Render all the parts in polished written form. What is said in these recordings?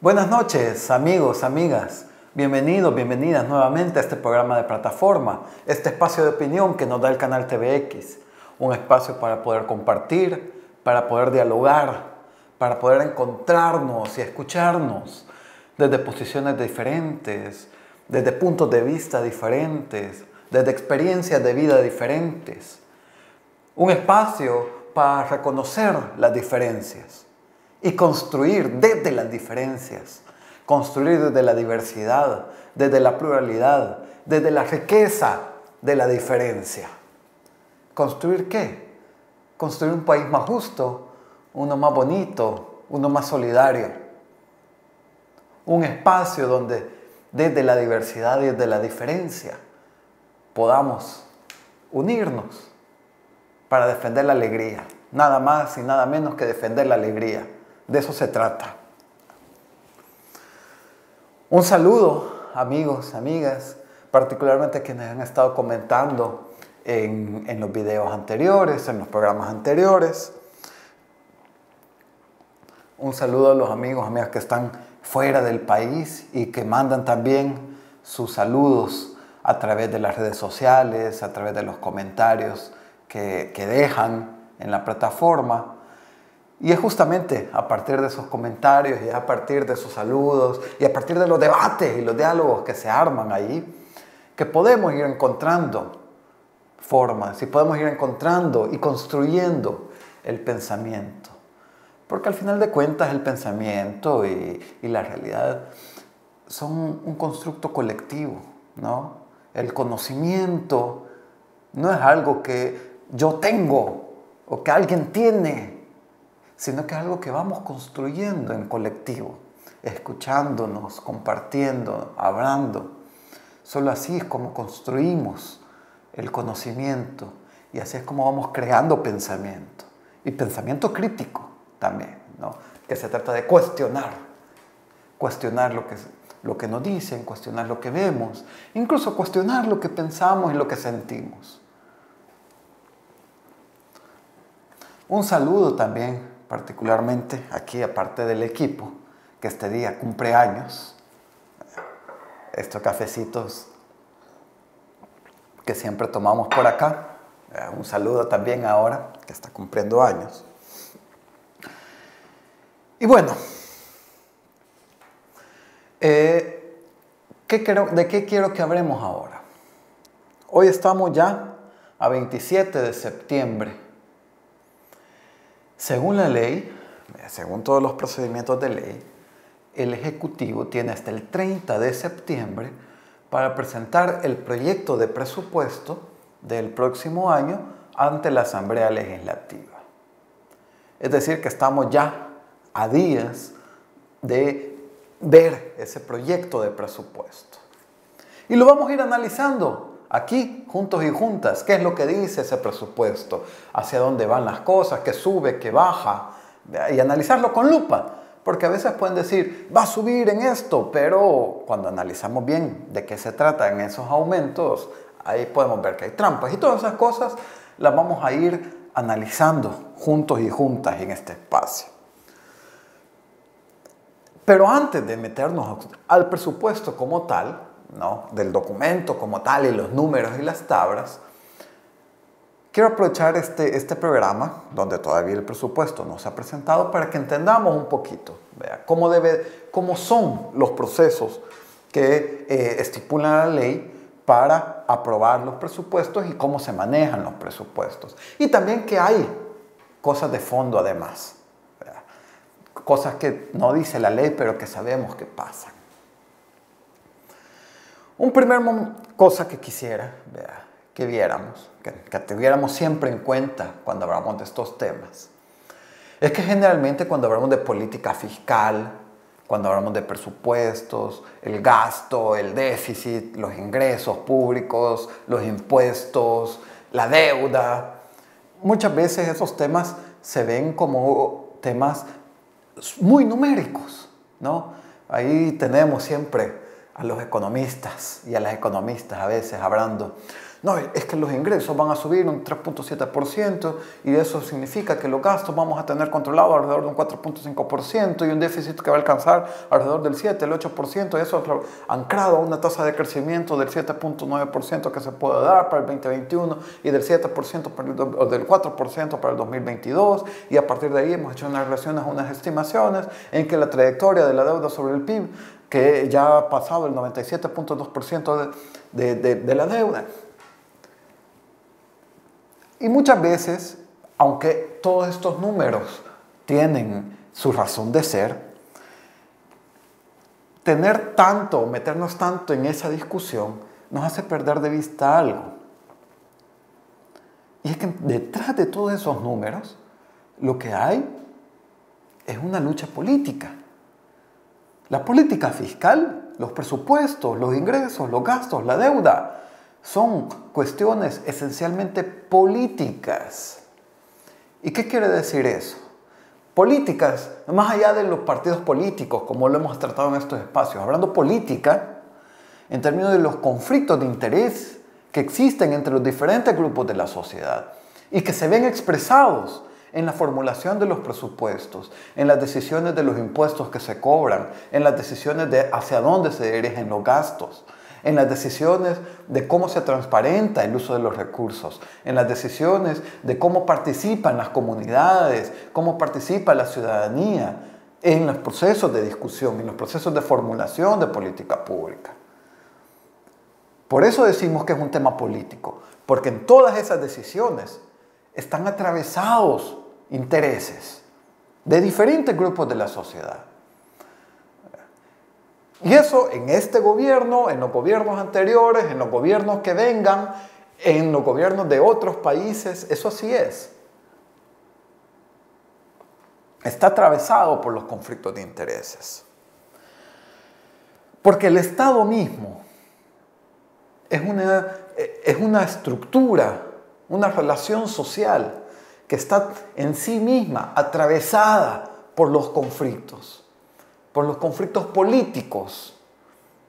Buenas noches, amigos, amigas. Bienvenidos, bienvenidas nuevamente a este programa de plataforma, este espacio de opinión que nos da el canal TVX. Un espacio para poder compartir, para poder dialogar, para poder encontrarnos y escucharnos desde posiciones diferentes, desde puntos de vista diferentes, desde experiencias de vida diferentes. Un espacio para reconocer las diferencias y construir desde las diferencias, construir desde la diversidad, desde la pluralidad, desde la riqueza de la diferencia. ¿Construir qué? Construir un país más justo, uno más bonito, uno más solidario. Un espacio donde desde la diversidad y desde la diferencia podamos unirnos para defender la alegría. Nada más y nada menos que defender la alegría. De eso se trata. Un saludo, amigos, amigas, particularmente quienes han estado comentando en los videos anteriores, en los programas anteriores. Un saludo a los amigos, amigas que están fuera del país y que mandan también sus saludos a través de las redes sociales, a través de los comentarios que dejan en la plataforma. Y es justamente a partir de esos comentarios y a partir de esos saludos y a partir de los debates y los diálogos que se arman ahí, que podemos ir encontrando formas y podemos ir encontrando y construyendo el pensamiento. Porque al final de cuentas el pensamiento y la realidad son un constructo colectivo, ¿no? El conocimiento no es algo que yo tengo o que alguien tiene, sino que es algo que vamos construyendo en colectivo, escuchándonos, compartiendo, hablando. Solo así es como construimos el conocimiento y así es como vamos creando pensamiento. Y pensamiento crítico también, ¿no? Que se trata de cuestionar lo que nos dicen, cuestionar lo que vemos, incluso cuestionar lo que pensamos y lo que sentimos. Un saludo también, particularmente aquí, aparte del equipo, que este día cumple años. Estos cafecitos que siempre tomamos por acá. Un saludo también ahora, que está cumpliendo años. Y bueno, ¿de qué quiero que hablemos ahora? Hoy estamos ya a 27 de septiembre. Según la ley, según todos los procedimientos de ley, el Ejecutivo tiene hasta el 30 de septiembre para presentar el proyecto de presupuesto del próximo año ante la Asamblea Legislativa. Es decir, que estamos ya a días de ver ese proyecto de presupuesto. Y lo vamos a ir analizando aquí, juntos y juntas, qué es lo que dice ese presupuesto, hacia dónde van las cosas, qué sube, qué baja, y analizarlo con lupa, porque a veces pueden decir, va a subir en esto, pero cuando analizamos bien de qué se trata en esos aumentos, ahí podemos ver que hay trampas, y todas esas cosas las vamos a ir analizando juntos y juntas en este espacio. Pero antes de meternos al presupuesto como tal, ¿no? Del documento como tal y los números y las tablas, quiero aprovechar este programa donde todavía el presupuesto no se ha presentado para que entendamos un poquito, ¿vea? Cómo son los procesos que estipulan la ley para aprobar los presupuestos y cómo se manejan los presupuestos. Y también que hay cosas de fondo además, ¿vea? Cosas que no dice la ley pero que sabemos que pasan. Un primer cosa que quisiera que viéramos, que tuviéramos siempre en cuenta cuando hablamos de estos temas, es que generalmente cuando hablamos de política fiscal, cuando hablamos de presupuestos, el gasto, el déficit, los ingresos públicos, los impuestos, la deuda, muchas veces esos temas se ven como temas muy numéricos, ¿no? Ahí tenemos siempre a los economistas y a las economistas a veces hablando No, es que los ingresos van a subir un 3.7% y eso significa que los gastos vamos a tener controlados alrededor de un 4.5% y un déficit que va a alcanzar alrededor del 7, el 8%, y eso es anclado a una tasa de crecimiento del 7.9% que se puede dar para el 2021 y del 7% o del 4% para el 2022, y a partir de ahí hemos hecho unas relaciones, unas estimaciones en que la trayectoria de la deuda sobre el PIB, que ya ha pasado el 97.2% de la deuda. Y muchas veces, aunque todos estos números tienen su razón de ser, tener tanto, meternos tanto en esa discusión, nos hace perder de vista algo. Y es que detrás de todos esos números, lo que hay es una lucha política. La política fiscal, los presupuestos, los ingresos, los gastos, la deuda, son cuestiones esencialmente políticas. ¿Y qué quiere decir eso? Políticas, más allá de los partidos políticos, como lo hemos tratado en estos espacios, hablando política en términos de los conflictos de interés que existen entre los diferentes grupos de la sociedad y que se ven expresados en la formulación de los presupuestos, en las decisiones de los impuestos que se cobran, en las decisiones de hacia dónde se dirigen los gastos, en las decisiones de cómo se transparenta el uso de los recursos, en las decisiones de cómo participan las comunidades, cómo participa la ciudadanía en los procesos de discusión, en los procesos de formulación de política pública. Por eso decimos que es un tema político, porque en todas esas decisiones están atravesados intereses de diferentes grupos de la sociedad. Y eso en este gobierno, en los gobiernos anteriores, en los gobiernos que vengan, en los gobiernos de otros países, eso así es. Está atravesado por los conflictos de intereses. Porque el Estado mismo es una estructura, una relación social que está en sí misma atravesada por los conflictos políticos.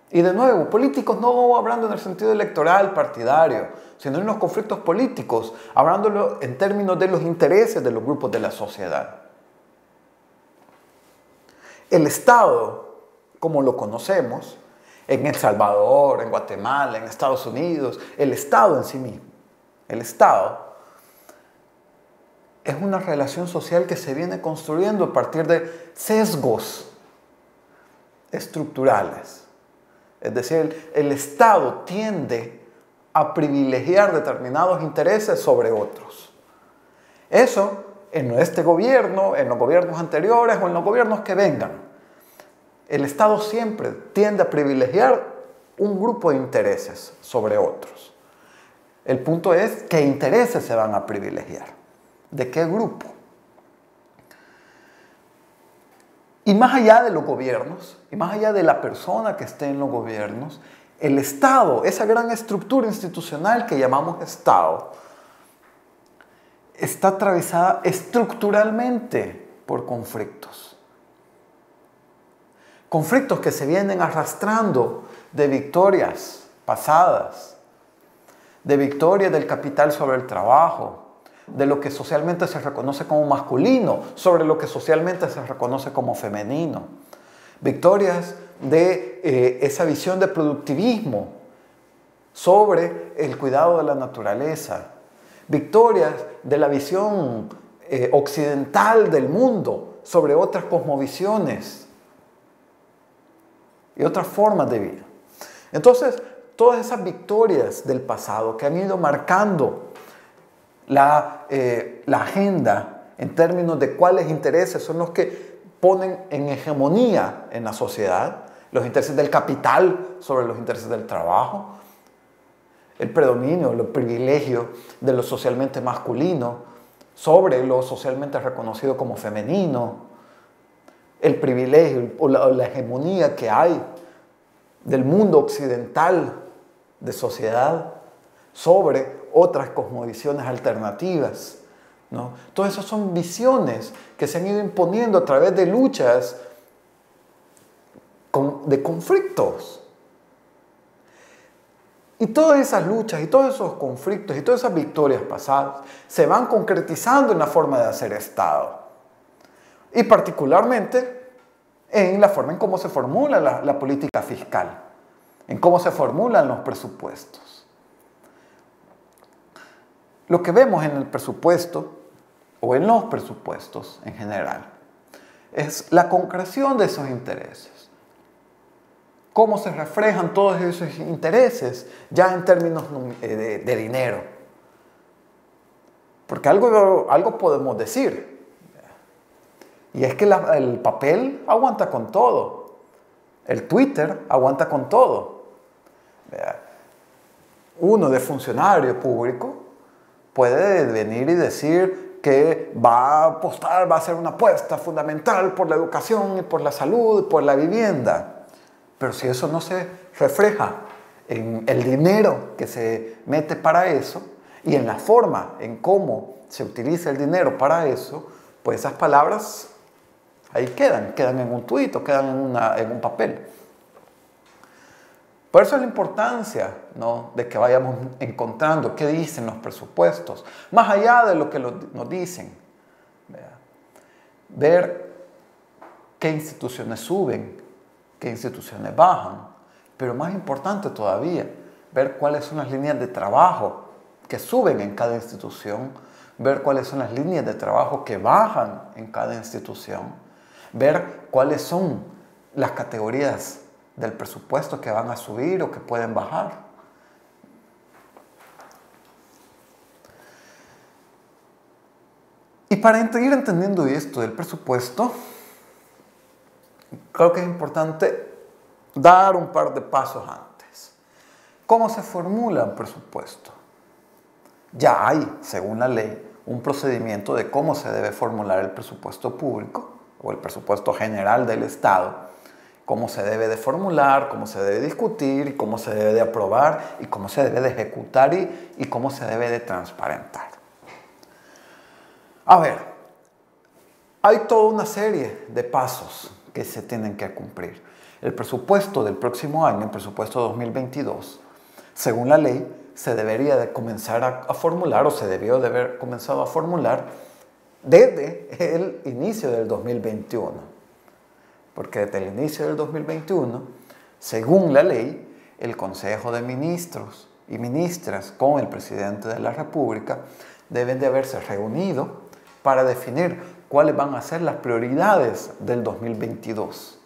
Y de nuevo, políticos no hablando en el sentido electoral, partidario, sino en los conflictos políticos, hablándolo en términos de los intereses de los grupos de la sociedad. El Estado, como lo conocemos, en El Salvador, en Guatemala, en Estados Unidos, el Estado en sí mismo, el Estado es una relación social que se viene construyendo a partir de sesgos estructurales. Es decir, el Estado tiende a privilegiar determinados intereses sobre otros. Eso en este gobierno, en los gobiernos anteriores o en los gobiernos que vengan. El Estado siempre tiende a privilegiar un grupo de intereses sobre otros. El punto es qué intereses se van a privilegiar. ¿De qué grupo? Y más allá de los gobiernos, y más allá de la persona que esté en los gobiernos, el Estado, esa gran estructura institucional que llamamos Estado, está atravesada estructuralmente por conflictos. Conflictos que se vienen arrastrando de victorias pasadas, de victorias del capital sobre el trabajo, de lo que socialmente se reconoce como masculino sobre lo que socialmente se reconoce como femenino. Victorias de esa visión de productivismo sobre el cuidado de la naturaleza. Victorias de la visión occidental del mundo sobre otras cosmovisiones y otras formas de vida. Entonces, todas esas victorias del pasado que han ido marcando la agenda en términos de cuáles intereses son los que ponen en hegemonía en la sociedad, los intereses del capital sobre los intereses del trabajo, el predominio, el privilegio de lo socialmente masculino sobre lo socialmente reconocido como femenino, el privilegio o la hegemonía que hay del mundo occidental de sociedad sobre otras cosmovisiones alternativas, ¿no? Todas esas son visiones que se han ido imponiendo a través de luchas, de conflictos. Y todas esas luchas y todos esos conflictos y todas esas victorias pasadas se van concretizando en la forma de hacer Estado. Y particularmente en la forma en cómo se formula la política fiscal, en cómo se formulan los presupuestos. Lo que vemos en el presupuesto, o en los presupuestos en general, es la concreción de esos intereses. Cómo se reflejan todos esos intereses ya en términos de dinero. Porque algo podemos decir. Y es que el papel aguanta con todo. El Twitter aguanta con todo. Uno de funcionario público puede venir y decir que va a apostar, va a hacer una apuesta fundamental por la educación y por la salud, por la vivienda. Pero si eso no se refleja en el dinero que se mete para eso y en la forma en cómo se utiliza el dinero para eso, pues esas palabras ahí quedan en un tuit o quedan en un papel. Por eso es la importancia, ¿no?, de que vayamos encontrando qué dicen los presupuestos, más allá de lo que nos dicen. Ver qué instituciones suben, qué instituciones bajan, pero más importante todavía, ver cuáles son las líneas de trabajo que suben en cada institución, ver cuáles son las líneas de trabajo que bajan en cada institución, ver cuáles son las categorías del presupuesto que van a subir o que pueden bajar. Y para ir entendiendo esto del presupuesto, creo que es importante dar un par de pasos antes. ¿Cómo se formula un presupuesto? Ya hay, según la ley, un procedimiento de cómo se debe formular el presupuesto público o el presupuesto general del Estado, cómo se debe de formular, cómo se debe discutir, cómo se debe de aprobar y cómo se debe de ejecutar y cómo se debe de transparentar. A ver, hay toda una serie de pasos que se tienen que cumplir. El presupuesto del próximo año, el presupuesto 2022, según la ley, se debería de comenzar a formular o se debió de haber comenzado a formular desde el inicio del 2021. Porque desde el inicio del 2021, según la ley, el Consejo de Ministros y Ministras con el Presidente de la República deben de haberse reunido para definir cuáles van a ser las prioridades del 2022.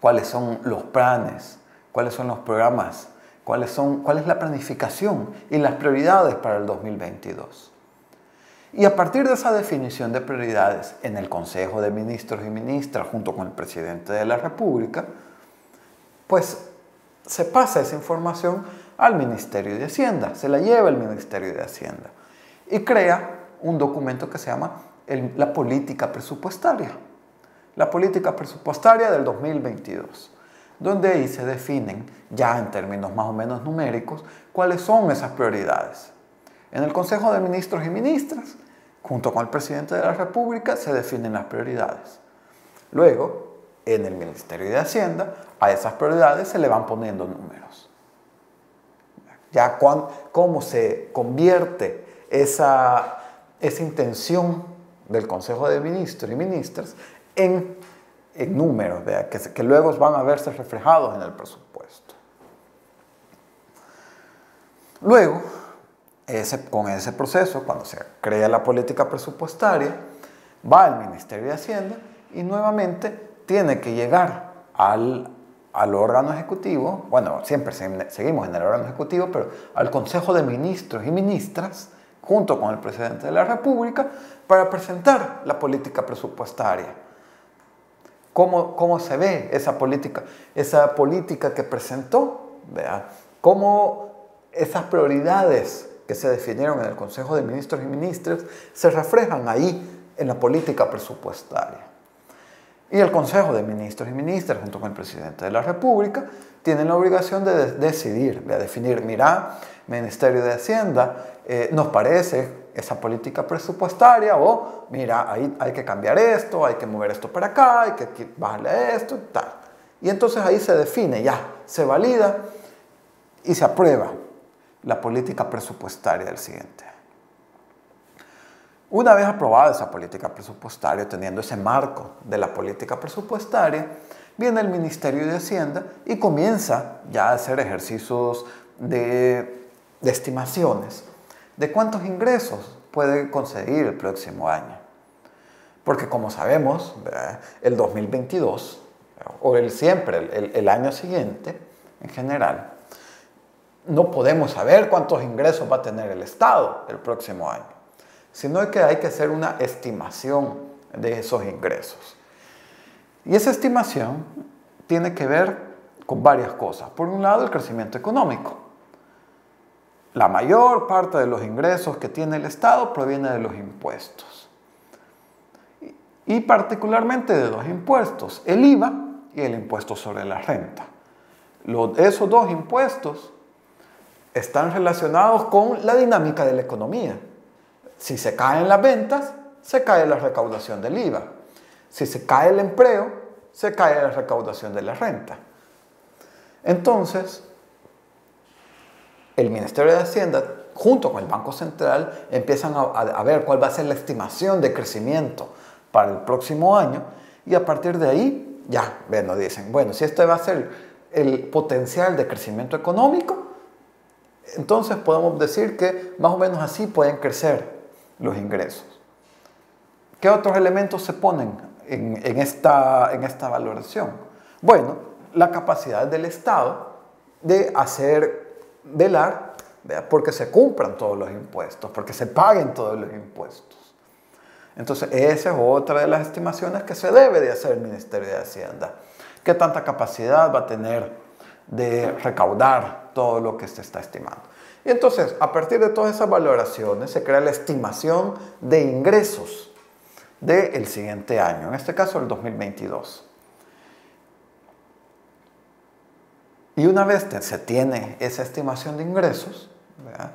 Cuáles son los planes, cuáles son los programas, cuál es la planificación y las prioridades para el 2022. Y a partir de esa definición de prioridades en el Consejo de Ministros y Ministras junto con el Presidente de la República, pues se pasa esa información al Ministerio de Hacienda, se la lleva el Ministerio de Hacienda y crea un documento que se llama la política presupuestaria. La política presupuestaria del 2022, donde ahí se definen, ya en términos más o menos numéricos, cuáles son esas prioridades. En el Consejo de Ministros y Ministras, junto con el Presidente de la República, se definen las prioridades. Luego, en el Ministerio de Hacienda, a esas prioridades se le van poniendo números. Ya cómo se convierte esa intención del Consejo de Ministros y Ministras en números, que luego van a verse reflejados en el presupuesto. Luego, con ese proceso, cuando se crea la política presupuestaria, va al Ministerio de Hacienda y nuevamente tiene que llegar al órgano ejecutivo, bueno, siempre seguimos en el órgano ejecutivo, pero al Consejo de Ministros y Ministras, junto con el Presidente de la República, para presentar la política presupuestaria. ¿Cómo se ve esa política que presentó? ¿Verdad? ¿Cómo esas prioridades que se definieron en el Consejo de Ministros y Ministras se reflejan ahí en la política presupuestaria? Y el Consejo de Ministros y Ministras, junto con el Presidente de la República, tienen la obligación de decidir, de definir, mira, Ministerio de Hacienda, nos parece esa política presupuestaria, o mira, ahí hay que cambiar esto, hay que mover esto para acá, hay que bajarle esto, tal. Y entonces ahí se define, ya, se valida y se aprueba la política presupuestaria del siguiente año. Una vez aprobada esa política presupuestaria, teniendo ese marco de la política presupuestaria, viene el Ministerio de Hacienda y comienza ya a hacer ejercicios de estimaciones de cuántos ingresos puede conseguir el próximo año. Porque como sabemos, ¿verdad?, el 2022, o el año siguiente en general, no podemos saber cuántos ingresos va a tener el Estado el próximo año, sino que hay que hacer una estimación de esos ingresos. Y esa estimación tiene que ver con varias cosas. Por un lado, el crecimiento económico. La mayor parte de los ingresos que tiene el Estado proviene de los impuestos. Y particularmente de dos impuestos, el IVA y el impuesto sobre la renta. Esos dos impuestos están relacionados con la dinámica de la economía. Si se caen las ventas, se cae la recaudación del IVA. Si se cae el empleo, se cae la recaudación de la renta. Entonces, el Ministerio de Hacienda, junto con el Banco Central, empiezan a ver cuál va a ser la estimación de crecimiento para el próximo año, y a partir de ahí, ya, bueno, dicen, bueno, si este va a ser el potencial de crecimiento económico, entonces podemos decir que más o menos así pueden crecer los ingresos. ¿Qué otros elementos se ponen en esta valoración? Bueno, la capacidad del Estado de velar, ¿verdad?, porque se cumplan todos los impuestos, porque se paguen todos los impuestos. Entonces, esa es otra de las estimaciones que se debe de hacer el Ministerio de Hacienda. ¿Qué tanta capacidad va a tener de recaudar todo lo que se está estimando? Y entonces, a partir de todas esas valoraciones, se crea la estimación de ingresos del siguiente año, en este caso el 2022. Y una vez se tiene esa estimación de ingresos, ¿verdad?,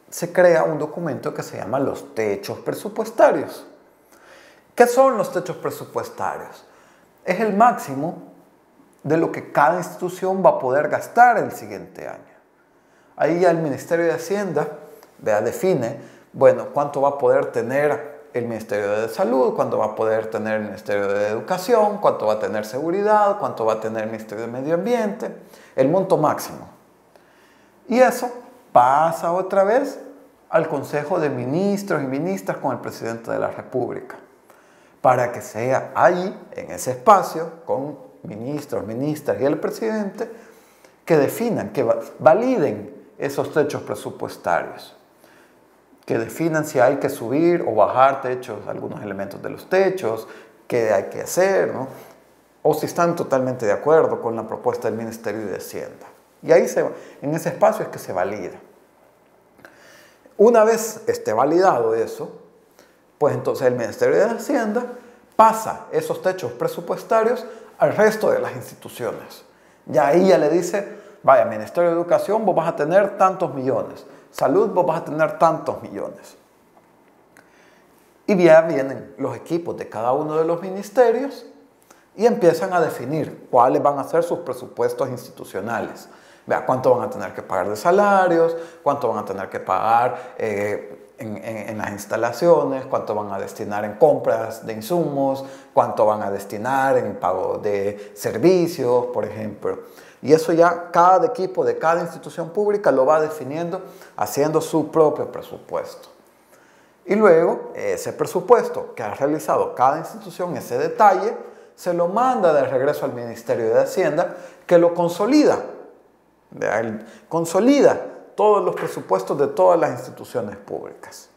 se crea un documento que se llama los techos presupuestarios. ¿Qué son los techos presupuestarios? Es el máximo de lo que cada institución va a poder gastar el siguiente año. Ahí ya el Ministerio de Hacienda, ¿verdad?, define, bueno, cuánto va a poder tener el Ministerio de Salud, cuánto va a poder tener el Ministerio de Educación, cuánto va a tener Seguridad, cuánto va a tener el Ministerio de Medio Ambiente, el monto máximo. Y eso pasa otra vez al Consejo de Ministros y Ministras con el Presidente de la República, para que sea ahí, en ese espacio, con ministros, ministras y el Presidente, que definan, que validen esos techos presupuestarios, que definan si hay que subir o bajar techos, algunos elementos de los techos, qué hay que hacer, ¿no?, o si están totalmente de acuerdo con la propuesta del Ministerio de Hacienda. Y ahí, en ese espacio es que se valida. Una vez esté validado eso, pues entonces el Ministerio de Hacienda pasa esos techos presupuestarios al resto de las instituciones. Ya ahí ya le dice, vaya, Ministerio de Educación, vos vas a tener tantos millones. Salud, vos vas a tener tantos millones. Y ya vienen los equipos de cada uno de los ministerios y empiezan a definir cuáles van a ser sus presupuestos institucionales. Vea, cuánto van a tener que pagar de salarios, cuánto van a tener que pagar en las instalaciones, cuánto van a destinar en compras de insumos, cuánto van a destinar en pago de servicios, por ejemplo. Y eso ya cada equipo de cada institución pública lo va definiendo haciendo su propio presupuesto. Y luego ese presupuesto que ha realizado cada institución, ese detalle, se lo manda de regreso al Ministerio de Hacienda, que lo consolida. Consolida todos los presupuestos de todas las instituciones públicas.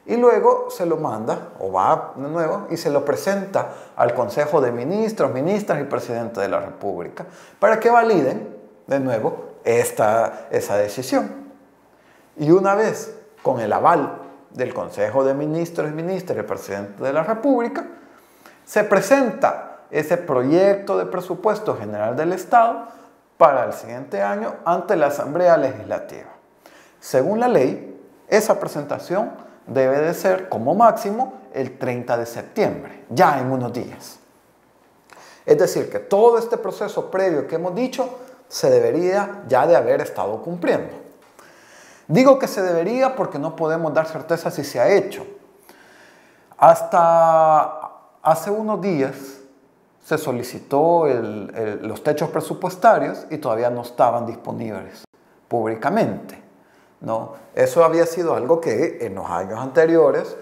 Y luego se lo manda, o va de nuevo, y se lo presenta al Consejo de Ministros, Ministras y Presidente de la República, para que validen de nuevo esa decisión. Y una vez con el aval del Consejo de Ministros y Ministras y el Presidente de la República, se presenta ese proyecto de presupuesto general del Estado para el siguiente año ante la Asamblea Legislativa. Según la ley, esa presentación debe de ser como máximo el 30 de septiembre, ya en unos días. Es decir, que todo este proceso previo que hemos dicho se debería ya de haber estado cumpliendo. Digo que se debería porque no podemos dar certeza si se ha hecho. Hasta hace unos días se solicitó los techos presupuestarios y todavía no estaban disponibles públicamente, ¿no? Eso había sido algo que en los años anteriores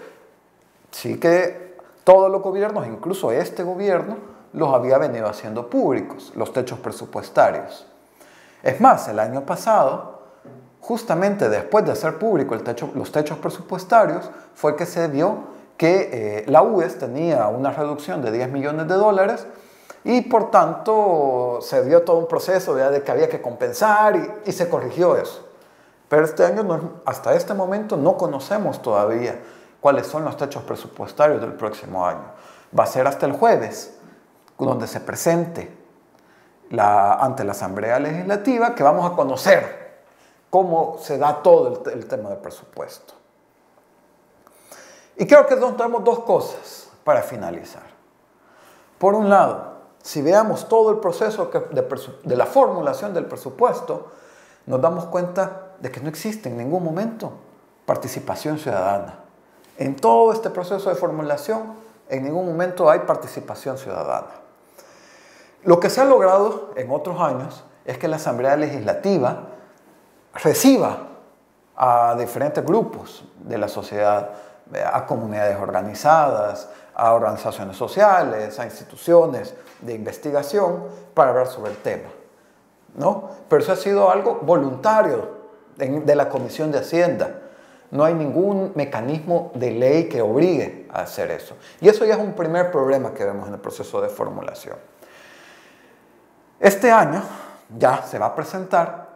sí que todos los gobiernos, incluso este gobierno, los había venido haciendo públicos, los techos presupuestarios. Es más, el año pasado, justamente después de hacer público los techos presupuestarios, fue que se vio que la UES tenía una reducción de 10 millones de dólares y por tanto se dio todo un proceso de que había que compensar y se corrigió eso. Pero este año, hasta este momento, no conocemos todavía cuáles son los techos presupuestarios del próximo año. Va a ser hasta el jueves, donde se presente ante la Asamblea Legislativa, que vamos a conocer cómo se da todo el tema del presupuesto. Y creo que tenemos dos cosas para finalizar. Por un lado, si veamos todo el proceso de la formulación del presupuesto, nos damos cuenta de que no existe en ningún momento participación ciudadana. En todo este proceso de formulación, en ningún momento hay participación ciudadana. Lo que se ha logrado en otros años es que la Asamblea Legislativa reciba a diferentes grupos de la sociedad, a comunidades organizadas, a organizaciones sociales, a instituciones de investigación para hablar sobre el tema, ¿no? Pero eso ha sido algo voluntario de la Comisión de Hacienda. No hay ningún mecanismo de ley que obligue a hacer eso. Y eso ya es un primer problema que vemos en el proceso de formulación. Este año ya se va a presentar.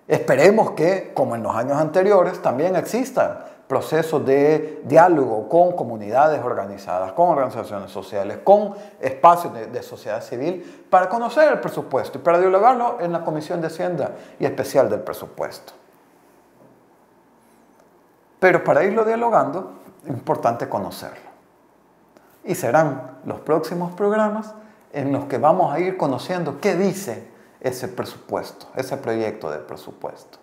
Esperemos que, como en los años anteriores, también existan procesos de diálogo con comunidades organizadas, con organizaciones sociales, con espacios de sociedad civil, para conocer el presupuesto y para dialogarlo en la Comisión de Hacienda y especial del presupuesto. Pero para irlo dialogando, es importante conocerlo. Y serán los próximos programas en los que vamos a ir conociendo qué dice ese presupuesto, ese proyecto de presupuesto.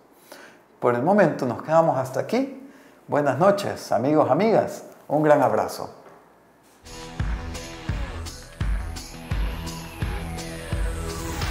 Por el momento nos quedamos hasta aquí. Buenas noches, amigos, amigas. Un gran abrazo.